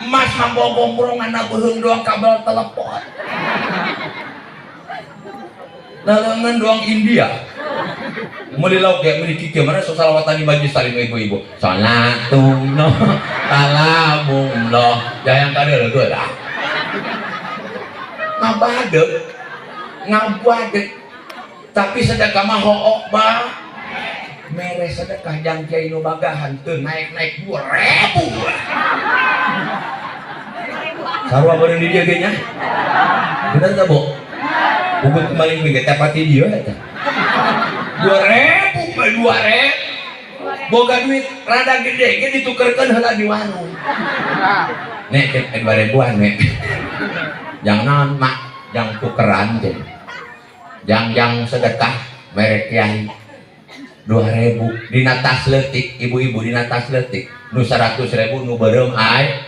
emas mambo gombrong anak beheng doang kabel telepon nalengan doang India melilau kayak memiliki gimana salawatan di majlis saling ibu-ibu salatullah salamullah yang tadi ada dua dah ngabadek tapi sedekah mah hook bah mere sedekah jang kiai nu bagahan teu naik 2.000 sarua bareng di dia nya bener tak bu bubut kembali minggu tepati dia eta 2.000 boga duit rada gede ge ditukerkeun heula di warung nek 2.000-an nek jangan mak yang tukeran teh yang sedekah merek kiai 2.000 dina tas leutik ibu-ibu dina tas leutik nu 100.000 nu beureum ai